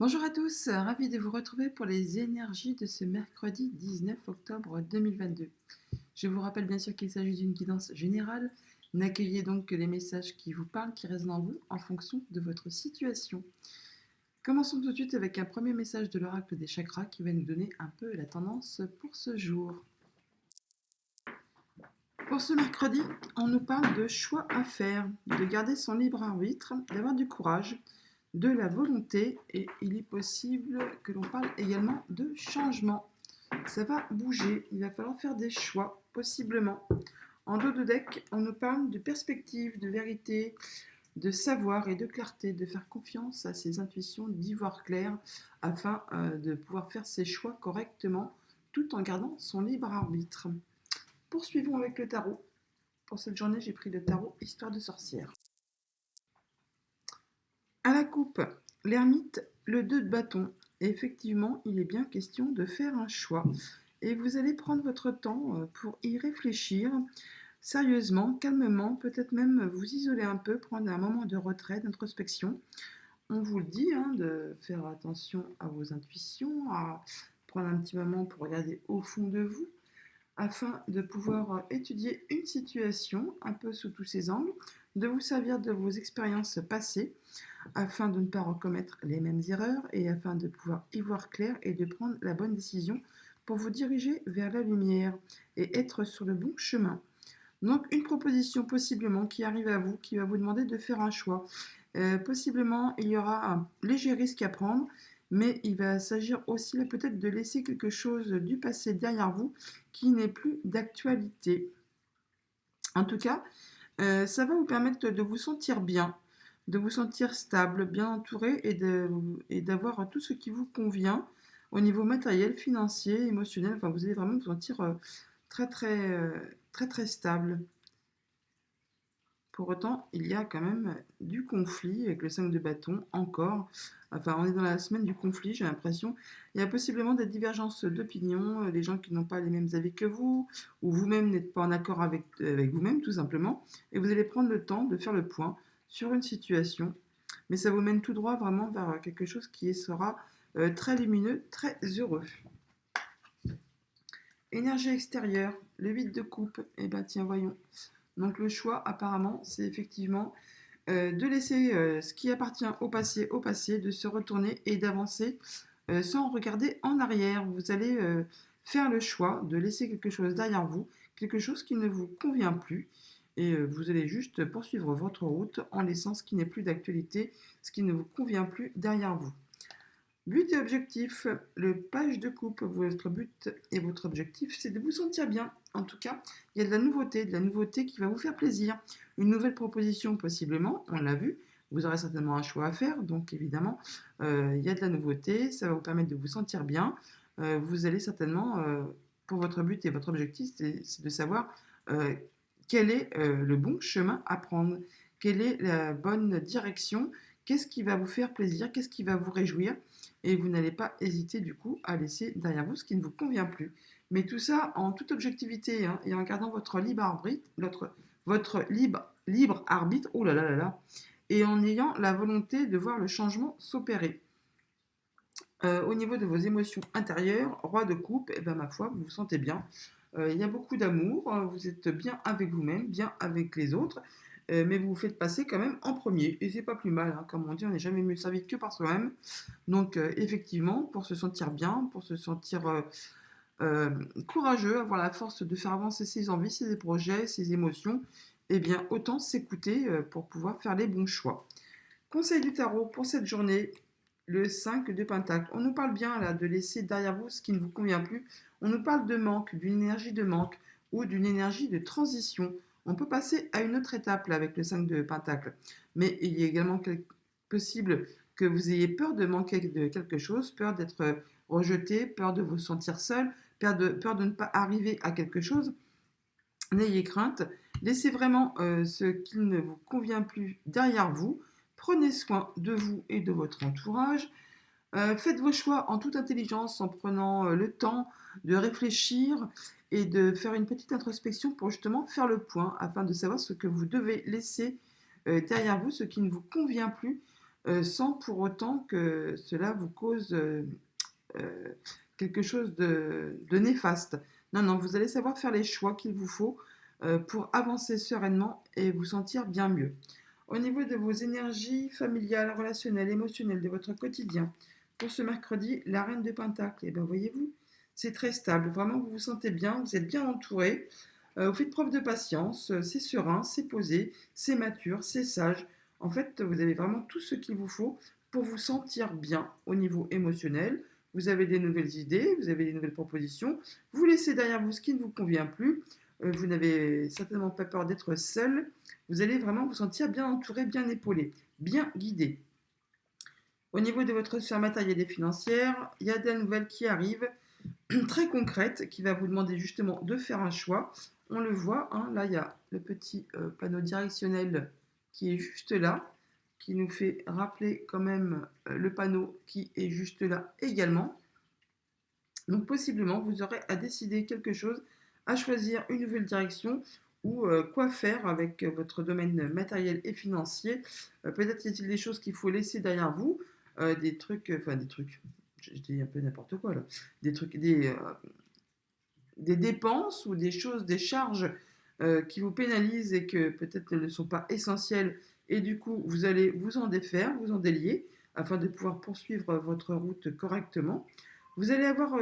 Bonjour à tous, ravi de vous retrouver pour les énergies de ce mercredi 19 octobre 2022. Je vous rappelle bien sûr qu'il s'agit d'une guidance générale. N'accueillez donc que les messages qui vous parlent, qui résonnent en vous en fonction de votre situation. Commençons tout de suite avec un premier message de l'oracle des chakras qui va nous donner un peu la tendance pour ce jour. Pour ce mercredi, on nous parle de choix à faire, de garder son libre arbitre, d'avoir du courage, de la volonté, et il est possible que l'on parle également de changement. Ça va bouger, il va falloir faire des choix, possiblement. En dos de deck, on nous parle de perspective, de vérité, de savoir et de clarté, de faire confiance à ses intuitions, d'y voir clair, afin de pouvoir faire ses choix correctement, tout en gardant son libre arbitre. Poursuivons avec le tarot. Pour cette journée, j'ai pris le tarot Histoire de sorcière. À la coupe, l'ermite, le 2 de bâton. Et effectivement, il est bien question de faire un choix. Et vous allez prendre votre temps pour y réfléchir sérieusement, calmement, peut-être même vous isoler un peu, prendre un moment de retrait, d'introspection. On vous le dit, de faire attention à vos intuitions, à prendre un petit moment pour regarder au fond de vous, afin de pouvoir étudier une situation un peu sous tous ses angles, de vous servir de vos expériences passées afin de ne pas recommettre les mêmes erreurs et afin de pouvoir y voir clair et de prendre la bonne décision pour vous diriger vers la lumière et être sur le bon chemin. Donc une proposition possiblement qui arrive à vous, qui va vous demander de faire un choix. Possiblement il y aura un léger risque à prendre, mais il va s'agir aussi peut-être de laisser quelque chose du passé derrière vous qui n'est plus d'actualité. En tout cas, ça va vous permettre de vous sentir bien, de vous sentir stable, bien entouré et d'avoir tout ce qui vous convient au niveau matériel, financier, émotionnel. Enfin, vous allez vraiment vous sentir très, très, très, très stable. Pour autant, il y a quand même du conflit avec le 5 de bâton, encore. Enfin, on est dans la semaine du conflit, j'ai l'impression. Il y a possiblement des divergences d'opinion, des gens qui n'ont pas les mêmes avis que vous, ou vous-même n'êtes pas en accord avec vous-même, tout simplement. Et vous allez prendre le temps de faire le point sur une situation. Mais ça vous mène tout droit vraiment vers quelque chose qui sera très lumineux, très heureux. Énergie extérieure, le 8 de coupe. Eh bien, tiens, voyons. Donc le choix, apparemment, c'est effectivement de laisser ce qui appartient au passé, de se retourner et d'avancer sans regarder en arrière. Vous allez faire le choix de laisser quelque chose derrière vous, quelque chose qui ne vous convient plus. Et vous allez juste poursuivre votre route en laissant ce qui n'est plus d'actualité, ce qui ne vous convient plus derrière vous. But et objectif, le page de coupe, votre but et votre objectif, c'est de vous sentir bien. En tout cas, il y a de la nouveauté qui va vous faire plaisir. Une nouvelle proposition possiblement, on l'a vu, vous aurez certainement un choix à faire, donc évidemment, il y a de la nouveauté, ça va vous permettre de vous sentir bien. Vous allez certainement, pour votre but et votre objectif, c'est de savoir quel est le bon chemin à prendre, quelle est la bonne direction, qu'est-ce qui va vous faire plaisir, qu'est-ce qui va vous réjouir, et vous n'allez pas hésiter du coup à laisser derrière vous ce qui ne vous convient plus. Mais tout ça en toute objectivité et en gardant votre libre arbitre, votre libre arbitre, oh là là là là, et en ayant la volonté de voir le changement s'opérer. Au niveau de vos émotions intérieures, roi de coupe, et ben ma foi, vous vous sentez bien. Il y a beaucoup d'amour, vous êtes bien avec vous-même, bien avec les autres, mais vous vous faites passer quand même en premier. Et c'est pas plus mal, comme on dit, on n'est jamais mieux servi que par soi-même. Donc effectivement, pour se sentir bien, pour se sentir courageux, avoir la force de faire avancer ses envies, ses projets, ses émotions, eh bien autant s'écouter pour pouvoir faire les bons choix. Conseil du tarot pour cette journée, le 5 de Pentacle. On nous parle bien là de laisser derrière vous ce qui ne vous convient plus. On nous parle de manque, d'une énergie de manque ou d'une énergie de transition. On peut passer à une autre étape là, avec le 5 de Pentacle. Mais il est également possible que vous ayez peur de manquer de quelque chose, peur d'être rejeté, peur de vous sentir seul, peur de ne pas arriver à quelque chose. N'ayez crainte, laissez vraiment ce qui ne vous convient plus derrière vous. Prenez soin de vous et de votre entourage. Faites vos choix en toute intelligence en prenant le temps de réfléchir et de faire une petite introspection pour justement faire le point afin de savoir ce que vous devez laisser derrière vous, ce qui ne vous convient plus sans pour autant que cela vous cause euh, quelque chose de néfaste. Non, non, vous allez savoir faire les choix qu'il vous faut pour avancer sereinement et vous sentir bien mieux. Au niveau de vos énergies familiales, relationnelles, émotionnelles, de votre quotidien, pour ce mercredi, la reine de Pentacle, et bien voyez-vous, c'est très stable. Vraiment, vous vous sentez bien, vous êtes bien entouré. Vous faites preuve de patience, c'est serein, c'est posé, c'est mature, c'est sage. En fait, vous avez vraiment tout ce qu'il vous faut pour vous sentir bien au niveau émotionnel. Vous avez des nouvelles idées, vous avez des nouvelles propositions. Vous laissez derrière vous ce qui ne vous convient plus. Vous n'avez certainement pas peur d'être seul. Vous allez vraiment vous sentir bien entouré, bien épaulé, bien guidé. Au niveau de votre sphère matérielle et financière, il y a des nouvelles qui arrivent, très concrètes, qui va vous demander justement de faire un choix. On le voit, hein, là il y a le petit panneau directionnel qui est juste là, qui nous fait rappeler quand même le panneau qui est juste là également. Donc possiblement, vous aurez à décider quelque chose, à choisir une nouvelle direction ou quoi faire avec votre domaine matériel et financier. Peut-être y a-t-il des choses qu'il faut laisser derrière vous, des trucs, je dis un peu n'importe quoi là, des trucs, des dépenses ou des choses, des charges qui vous pénalisent et que peut-être ne sont pas essentielles et du coup vous allez vous en défaire, vous en délier afin de pouvoir poursuivre votre route correctement. Vous allez avoir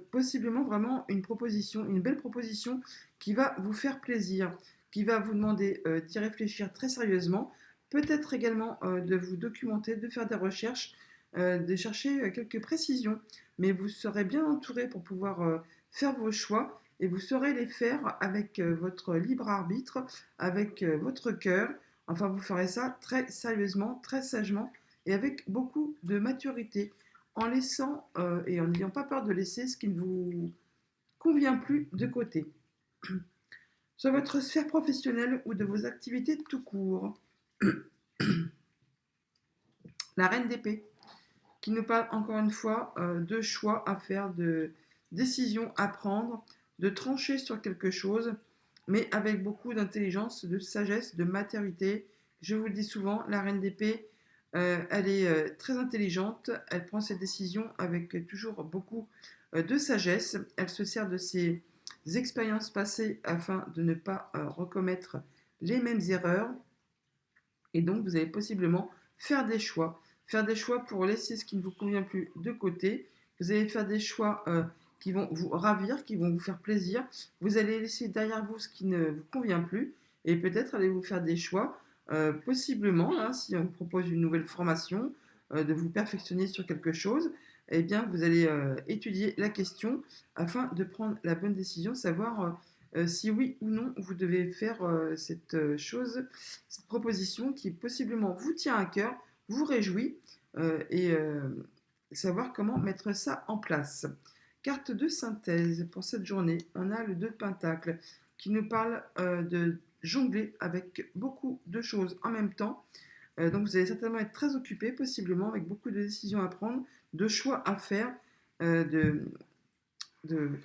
possiblement vraiment une proposition, une belle proposition qui va vous faire plaisir, qui va vous demander d'y réfléchir très sérieusement, peut-être également de vous documenter, de faire des recherches, de chercher quelques précisions, mais vous serez bien entouré pour pouvoir faire vos choix et vous saurez les faire avec votre libre arbitre, avec votre cœur. Enfin, vous ferez ça très sérieusement, très sagement et avec beaucoup de maturité, en laissant et en n'ayant pas peur de laisser ce qui ne vous convient plus de côté. Sur votre sphère professionnelle ou de vos activités tout court, la reine d'épée, qui nous parle encore une fois de choix à faire, de décisions à prendre, de trancher sur quelque chose, mais avec beaucoup d'intelligence, de sagesse, de maturité. Je vous le dis souvent, la reine d'épée, elle est très intelligente, elle prend ses décisions avec toujours beaucoup de sagesse, elle se sert de ses expériences passées afin de ne pas recommettre les mêmes erreurs, et donc vous allez possiblement faire des choix pour laisser ce qui ne vous convient plus de côté. Vous allez faire des choix qui vont vous ravir, qui vont vous faire plaisir. Vous allez laisser derrière vous ce qui ne vous convient plus et peut-être allez-vous faire des choix, possiblement, hein, si on vous propose une nouvelle formation, de vous perfectionner sur quelque chose, eh bien vous allez étudier la question afin de prendre la bonne décision, savoir si oui ou non vous devez faire cette chose, cette proposition qui possiblement vous tient à cœur, vous réjouit et savoir comment mettre ça en place. Carte de synthèse pour cette journée, on a le 2 de Pentacle qui nous parle de jongler avec beaucoup de choses en même temps. Donc vous allez certainement être très occupé, possiblement avec beaucoup de décisions à prendre, de choix à faire, de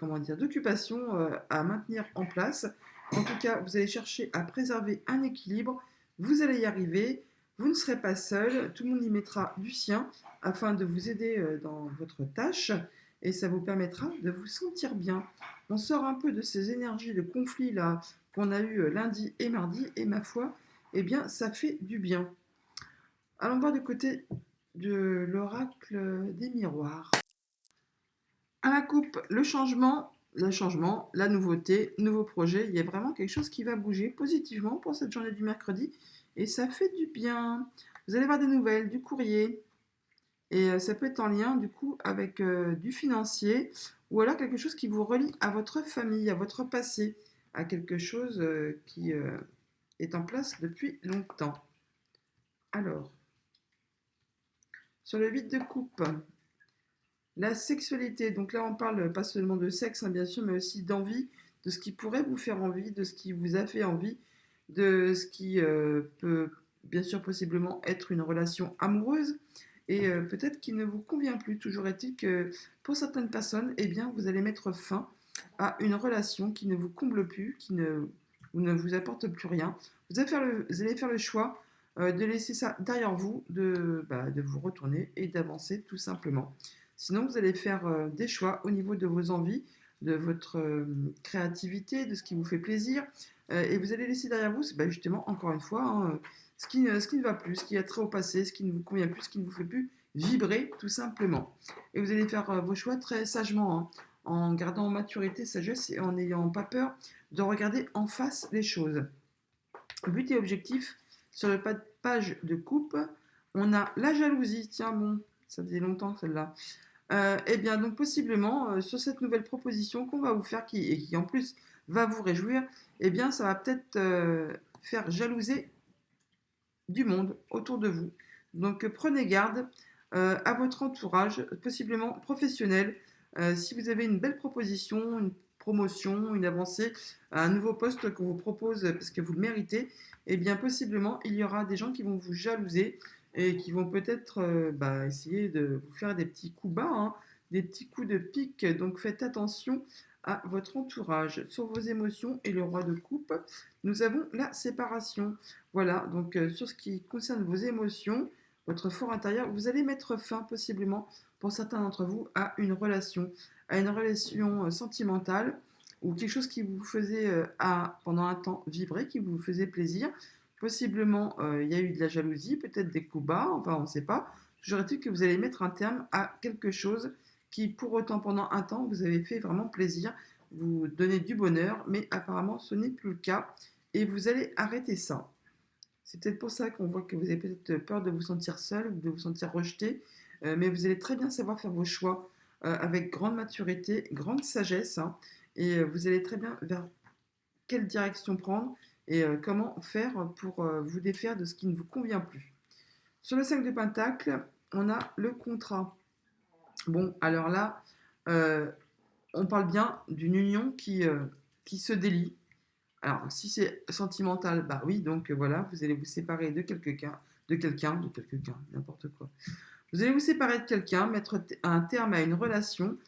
comment dire, d'occupation à maintenir en place. En tout cas, vous allez chercher à préserver un équilibre. Vous allez y arriver. Vous ne serez pas seul. Tout le monde y mettra du sien afin de vous aider dans votre tâche et ça vous permettra de vous sentir bien. On sort un peu de ces énergies de conflit là qu'on a eu lundi et mardi et ma foi, eh bien, ça fait du bien. Allons voir du côté de l'oracle des miroirs. À la coupe, le changement, la nouveauté, nouveau projet, il y a vraiment quelque chose qui va bouger positivement pour cette journée du mercredi et ça fait du bien. Vous allez voir des nouvelles, du courrier et ça peut être en lien du coup avec du financier ou alors quelque chose qui vous relie à votre famille, à votre passé, à quelque chose qui est en place depuis longtemps. Alors, sur le 8 de coupe, la sexualité, donc là on parle pas seulement de sexe, hein, bien sûr, mais aussi d'envie, de ce qui pourrait vous faire envie, de ce qui vous a fait envie, de ce qui peut bien sûr possiblement être une relation amoureuse et peut-être qui ne vous convient plus. Toujours est-il que pour certaines personnes, eh bien, vous allez mettre fin à une relation qui ne vous comble plus, qui ne vous apporte plus rien. Vous allez faire le choix de laisser ça derrière vous, de vous retourner et d'avancer tout simplement. Sinon, vous allez faire des choix au niveau de vos envies, de votre créativité, de ce qui vous fait plaisir, et vous allez laisser derrière vous, justement, encore une fois, hein, ce qui ne va plus, ce qui est très au passé, ce qui ne vous convient plus, ce qui ne vous fait plus vibrer, tout simplement. Et vous allez faire vos choix très sagement, hein, en gardant maturité, sagesse et en n'ayant pas peur de regarder en face les choses. But et objectif, sur le page de coupe, on a la jalousie. Tiens, bon, ça faisait longtemps celle-là. Eh bien, donc possiblement, sur cette nouvelle proposition qu'on va vous faire, et qui en plus va vous réjouir, eh bien, ça va peut-être faire jalouser du monde autour de vous. Donc, prenez garde à votre entourage, possiblement professionnel. Si vous avez une belle proposition, une promotion, une avancée, un nouveau poste qu'on vous propose parce que vous le méritez, eh bien, possiblement, il y aura des gens qui vont vous jalouser et qui vont peut-être essayer de vous faire des petits coups bas, hein, des petits coups de pique. Donc, faites attention à votre entourage. Sur vos émotions et le roi de coupe, nous avons la séparation. Voilà, donc sur ce qui concerne vos émotions, votre fort intérieur, vous allez mettre fin possiblement, pour certains d'entre vous, à une relation sentimentale ou quelque chose qui vous faisait pendant un temps vibrer, qui vous faisait plaisir. Possiblement, il y a eu de la jalousie, peut-être des coups bas, enfin on ne sait pas. Toujours est-il que vous allez mettre un terme à quelque chose qui, pour autant, pendant un temps, vous avez fait vraiment plaisir, vous donnez du bonheur, mais apparemment ce n'est plus le cas et vous allez arrêter ça. C'est peut-être pour ça qu'on voit que vous avez peut-être peur de vous sentir seul ou de vous sentir rejeté, mais vous allez très bien savoir faire vos choix avec grande maturité, grande sagesse, hein, et vous allez très bien vers quelle direction prendre et comment faire pour vous défaire de ce qui ne vous convient plus. Sur le 5 de Pentacle, on a le contrat. Bon, alors là, euh, on parle bien d'une union qui se délie. Alors, si c'est sentimental, bah oui, donc voilà, vous allez vous séparer de quelqu'un, n'importe quoi. Vous allez vous séparer de quelqu'un, mettre un terme à une relation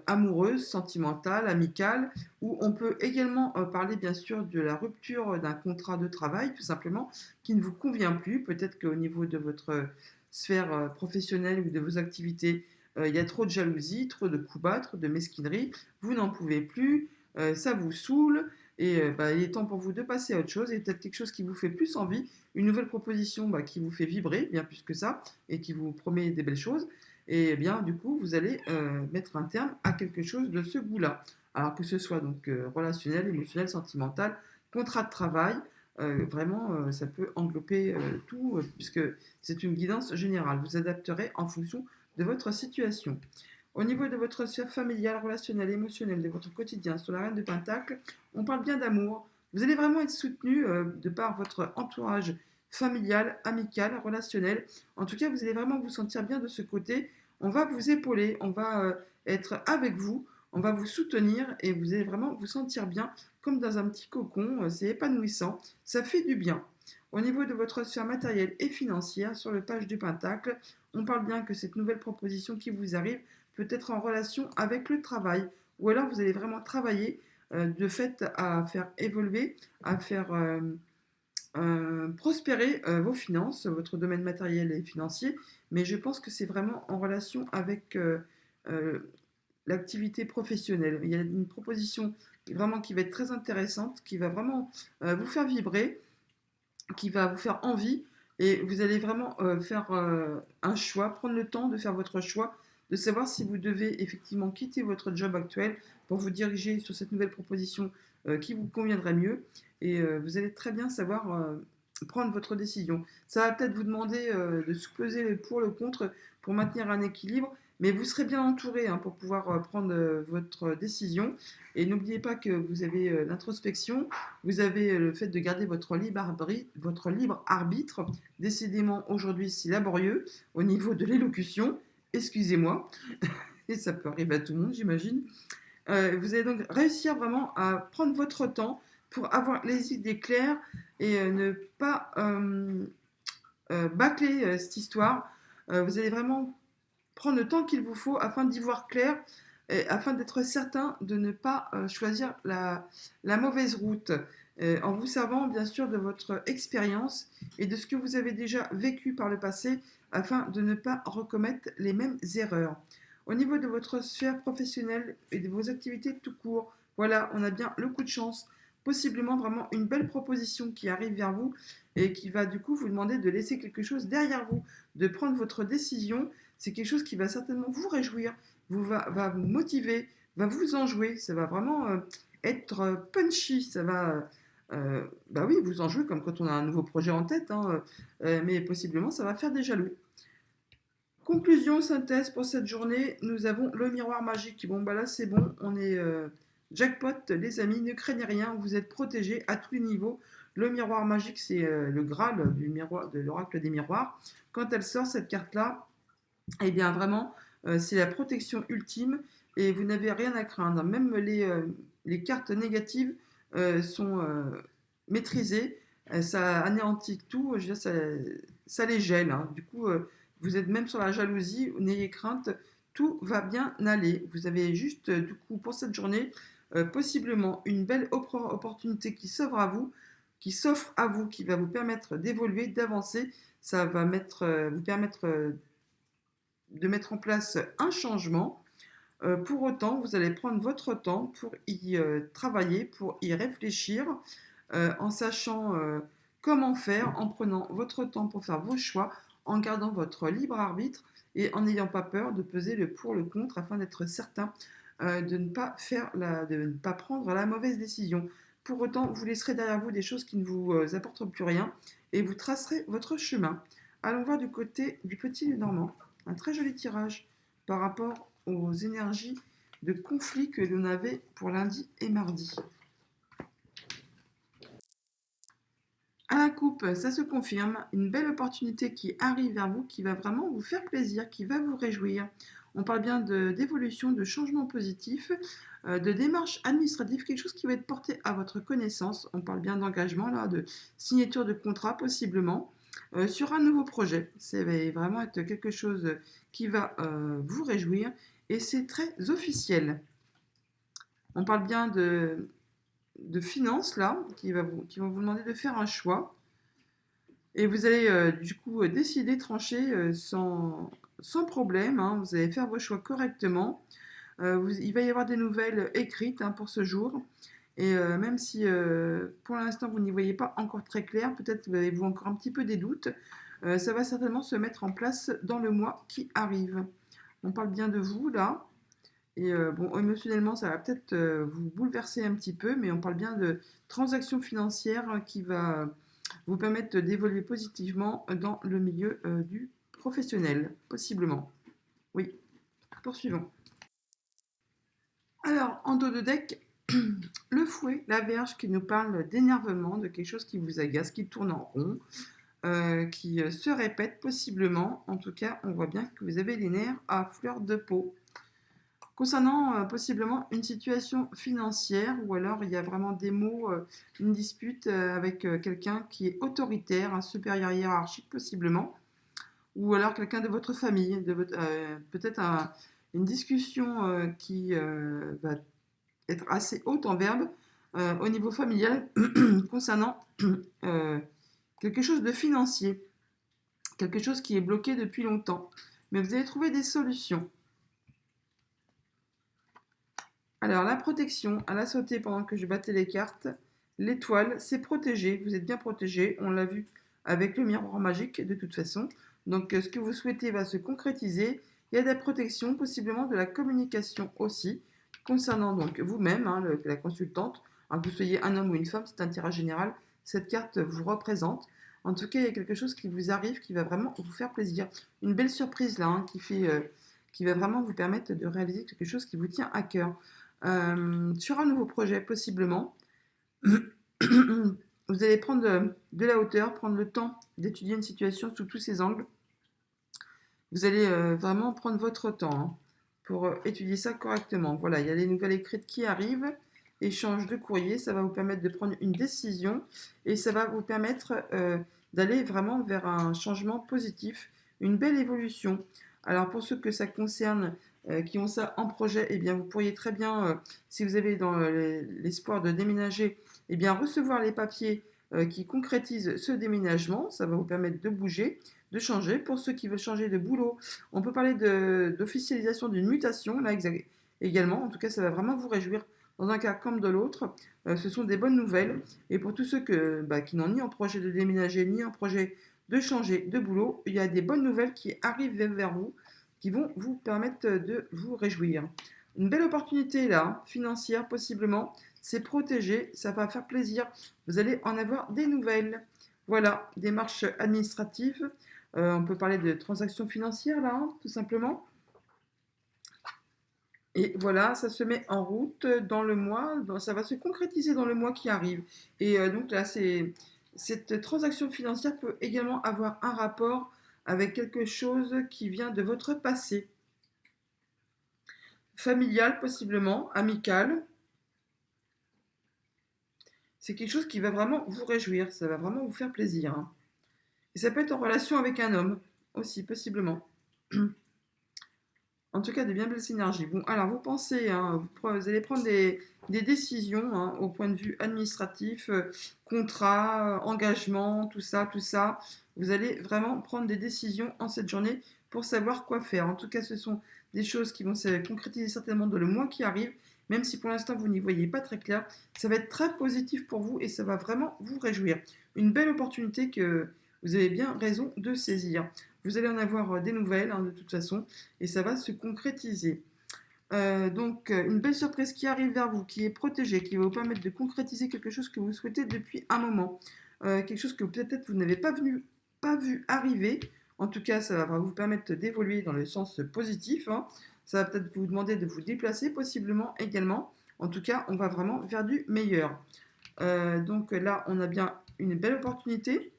amoureuse, sentimentale, amicale, où on peut également parler bien sûr de la rupture d'un contrat de travail, tout simplement, qui ne vous convient plus. Peut-être qu'au niveau de votre sphère professionnelle ou de vos activités, il y a trop de jalousie, trop de coups bas, trop de mesquinerie, vous n'en pouvez plus, ça vous saoule, et il est temps pour vous de passer à autre chose, et peut-être quelque chose qui vous fait plus envie, une nouvelle proposition qui vous fait vibrer, bien plus que ça, et qui vous promet des belles choses, et bien du coup vous allez mettre un terme à quelque chose de ce goût-là. Alors que ce soit donc relationnel, émotionnel, sentimental, contrat de travail, vraiment ça peut englober tout, puisque c'est une guidance générale. Vous adapterez en fonction de votre situation. Au niveau de votre sphère familiale, relationnelle, émotionnelle, de votre quotidien, sur la reine de Pentacle, on parle bien d'amour. Vous allez vraiment être soutenu de par votre entourage familial, amical, relationnel. En tout cas, vous allez vraiment vous sentir bien de ce côté. On va vous épauler, on va être avec vous, on va vous soutenir et vous allez vraiment vous sentir bien comme dans un petit cocon. C'est épanouissant, ça fait du bien. Au niveau de votre sphère matérielle et financière, sur le page du Pentacle, on parle bien que cette nouvelle proposition qui vous arrive peut être en relation avec le travail, ou alors vous allez vraiment travailler de fait à faire évoluer, à faire prospérer vos finances, votre domaine matériel et financier, mais je pense que c'est vraiment en relation avec euh, l'activité professionnelle. Il y a une proposition vraiment qui va être très intéressante, qui va vraiment vous faire vibrer, qui va vous faire envie, et vous allez vraiment faire un choix, prendre le temps de faire votre choix, de savoir si vous devez effectivement quitter votre job actuel pour vous diriger sur cette nouvelle proposition qui vous conviendrait mieux, et vous allez très bien savoir prendre votre décision. Ça va peut-être vous demander de sous-peser le pour, le contre pour maintenir un équilibre, mais vous serez bien entouré pour pouvoir prendre votre décision. Et n'oubliez pas que vous avez l'introspection, vous avez le fait de garder votre libre arbitre. Décidément, aujourd'hui, c'est laborieux au niveau de l'élocution. Excusez-moi. Et ça peut arriver à tout le monde, j'imagine. Vous allez donc réussir vraiment à prendre votre temps pour avoir les idées claires et ne pas bâcler cette histoire. Vous allez vraiment prendre le temps qu'il vous faut afin d'y voir clair et afin d'être certain de ne pas choisir la mauvaise route. en vous servant bien sûr de votre expérience et de ce que vous avez déjà vécu par le passé afin de ne pas recommettre les mêmes erreurs. Au niveau de votre sphère professionnelle et de vos activités tout court, voilà, on a bien le coup de chance, possiblement vraiment une belle proposition qui arrive vers vous et qui va du coup vous demander de laisser quelque chose derrière vous, de prendre votre décision. C'est quelque chose qui va certainement vous réjouir, va vous motiver, va vous enjouer. Ça va vraiment être punchy. Ça va, bah oui, vous enjouer comme quand on a un nouveau projet en tête, hein, mais possiblement ça va faire des jaloux. Conclusion, synthèse pour cette journée, nous avons le miroir magique. Bon, bah là, c'est bon, on est jackpot, les amis, ne craignez rien, vous êtes protégés à tous les niveaux. Le miroir magique, c'est le Graal du miroir, de l'oracle des miroirs. Quand elle sort, cette carte-là, eh bien, vraiment, c'est la protection ultime et vous n'avez rien à craindre. Même les cartes négatives sont maîtrisées, ça anéantit tout, je veux dire, ça les gèle, hein. Du coup, vous êtes même sur la jalousie, n'ayez crainte, tout va bien aller. Vous avez juste, du coup, pour cette journée, possiblement une belle opportunité qui s'offre à vous, qui va vous permettre d'évoluer, d'avancer. Ça va vous permettre de mettre en place un changement. Pour autant, vous allez prendre votre temps pour y travailler, pour y réfléchir, en sachant comment faire, en prenant votre temps pour faire vos choix, en gardant votre libre arbitre et en n'ayant pas peur de peser le pour, le contre, afin d'être certain de ne pas prendre la mauvaise décision. Pour autant, vous laisserez derrière vous des choses qui ne vous apporteront plus rien et vous tracerez votre chemin. Allons voir du côté du petit Normand. Un très joli tirage par rapport aux énergies de conflit que l'on avait pour lundi et mardi. À la coupe, ça se confirme, une belle opportunité qui arrive vers vous, qui va vraiment vous faire plaisir, qui va vous réjouir. On parle bien d'évolution, de changement positif, de démarche administrative, quelque chose qui va être porté à votre connaissance. On parle bien d'engagement, là, de signature de contrat possiblement, sur un nouveau projet. Ça va vraiment être quelque chose qui va vous réjouir et c'est très officiel. On parle bien de finances là, qui vont vous demander de faire un choix. Et vous allez du coup décider, trancher sans problème, hein. Vous allez faire vos choix correctement. Il va y avoir des nouvelles écrites, hein, pour ce jour. Et même si pour l'instant vous n'y voyez pas encore très clair, peut-être avez-vous encore un petit peu des doutes, ça va certainement se mettre en place dans le mois qui arrive. On parle bien de vous là. Et bon, émotionnellement, ça va peut-être vous bouleverser un petit peu, mais on parle bien de transactions financières qui va vous permettre d'évoluer positivement dans le milieu du professionnel, possiblement. Oui, poursuivons. Alors, en dos de deck, le fouet, la Vierge qui nous parle d'énervement, de quelque chose qui vous agace, qui tourne en rond, qui se répète possiblement. En tout cas, on voit bien que vous avez les nerfs à fleur de peau. Concernant possiblement une situation financière, ou alors il y a vraiment des mots, une dispute avec quelqu'un qui est autoritaire, un supérieur hiérarchique possiblement, ou alors quelqu'un de votre famille, peut-être une discussion qui va être assez haute en verbe au niveau familial concernant euh, quelque chose de financier, quelque chose qui est bloqué depuis longtemps. Mais vous allez trouver des solutions. Alors, la protection, elle a sauté pendant que je battais les cartes. L'étoile, c'est protégé, vous êtes bien protégé, on l'a vu avec le miroir magique de toute façon. Donc, ce que vous souhaitez va se concrétiser. Il y a des protections, possiblement de la communication aussi, concernant donc vous-même, hein, la consultante. Alors, que vous soyez un homme ou une femme, c'est un tirage général. Cette carte vous représente. En tout cas, il y a quelque chose qui vous arrive qui va vraiment vous faire plaisir. Une belle surprise là, hein, qui va vraiment vous permettre de réaliser quelque chose qui vous tient à cœur. Sur un nouveau projet, possiblement, vous allez prendre de la hauteur, prendre le temps d'étudier une situation sous tous ses angles. Vous allez vraiment prendre votre temps, hein, pour étudier ça correctement. Voilà, il y a les nouvelles écrites qui arrivent, échange de courrier, ça va vous permettre de prendre une décision et ça va vous permettre d'aller vraiment vers un changement positif, une belle évolution. Alors pour ceux que ça concerne, qui ont ça en projet, eh bien vous pourriez très bien, si vous avez dans l'espoir de déménager, eh bien recevoir les papiers qui concrétisent ce déménagement. Ça va vous permettre de bouger, de changer. Pour ceux qui veulent changer de boulot, on peut parler d'officialisation d'une mutation, là également. En tout cas, ça va vraiment vous réjouir dans un cas comme de l'autre. Ce sont des bonnes nouvelles. Et pour tous ceux qui n'ont ni en projet de déménager, ni en projet de changer de boulot, il y a des bonnes nouvelles qui arrivent vers vous, qui vont vous permettre de vous réjouir. Une belle opportunité là, financière possiblement, c'est protégé, ça va faire plaisir, vous allez en avoir des nouvelles. Voilà, démarches administratives, on peut parler de transactions financières là, hein, tout simplement. Et voilà, ça se met en route dans le mois, ça va se concrétiser dans le mois qui arrive. Et donc là, cette transaction financière peut également avoir un rapport avec quelque chose qui vient de votre passé. Familial possiblement, amical. C'est quelque chose qui va vraiment vous réjouir, ça va vraiment vous faire plaisir, hein. Et ça peut être en relation avec un homme aussi, possiblement. En tout cas, de bien belles synergies. Bon, alors vous pensez, hein, vous allez prendre des décisions hein, au point de vue administratif, contrat, engagement, tout ça, tout ça. Vous allez vraiment prendre des décisions en cette journée pour savoir quoi faire. En tout cas, ce sont des choses qui vont se concrétiser certainement dans le mois qui arrive, même si pour l'instant vous n'y voyez pas très clair. Ça va être très positif pour vous et ça va vraiment vous réjouir. Une belle opportunité que vous avez bien raison de saisir. Vous allez en avoir des nouvelles hein, de toute façon et ça va se concrétiser. Donc, une belle surprise qui arrive vers vous, qui est protégée, qui va vous permettre de concrétiser quelque chose que vous souhaitez depuis un moment. Quelque chose que peut-être vous n'avez pas vu arriver. En tout cas, ça va vous permettre d'évoluer dans le sens positif, hein. Ça va peut-être vous demander de vous déplacer, possiblement également. En tout cas, on va vraiment vers du meilleur. Donc là, on a bien une belle opportunité.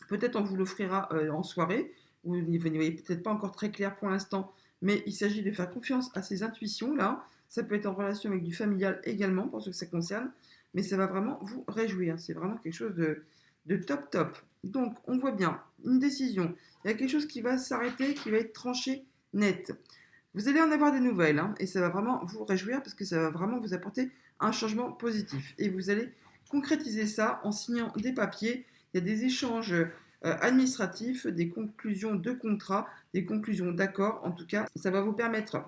Peut-être on vous l'offrira en soirée. Vous n'y voyez peut-être pas encore très clair pour l'instant, mais il s'agit de faire confiance à ces intuitions-là. Ça peut être en relation avec du familial également, pour ceux que ça concerne, mais ça va vraiment vous réjouir. C'est vraiment quelque chose de top top. Donc, on voit bien une décision. Il y a quelque chose qui va s'arrêter, qui va être tranché net. Vous allez en avoir des nouvelles, hein, et ça va vraiment vous réjouir parce que ça va vraiment vous apporter un changement positif. Et vous allez concrétiser ça en signant des papiers. Il y a des échanges administratifs, des conclusions de contrats, des conclusions d'accords. En tout cas, ça va vous permettre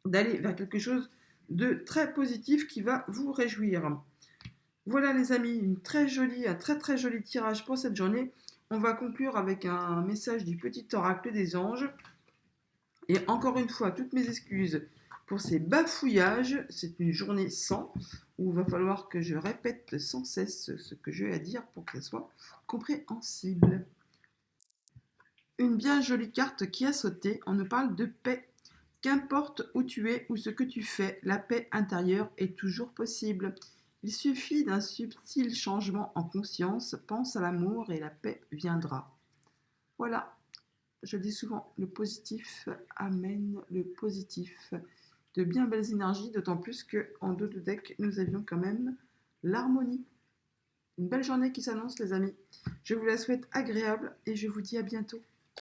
d'aller vers quelque chose de très positif qui va vous réjouir. Voilà les amis, un très très joli tirage pour cette journée. On va conclure avec un message du petit oracle des anges. Et encore une fois, toutes mes excuses pour ces bafouillages. C'est une journée sans, où il va falloir que je répète sans cesse ce que j'ai à dire pour que ça soit compréhensible. Une bien jolie carte qui a sauté. On nous parle de paix. Qu'importe où tu es ou ce que tu fais, la paix intérieure est toujours possible. Il suffit d'un subtil changement en conscience. Pense à l'amour et la paix viendra. Voilà. Je dis souvent, le positif amène le positif. De bien belles énergies, d'autant plus qu'en dos de deck, nous avions quand même l'harmonie. Une belle journée qui s'annonce, les amis. Je vous la souhaite agréable et je vous dis à bientôt.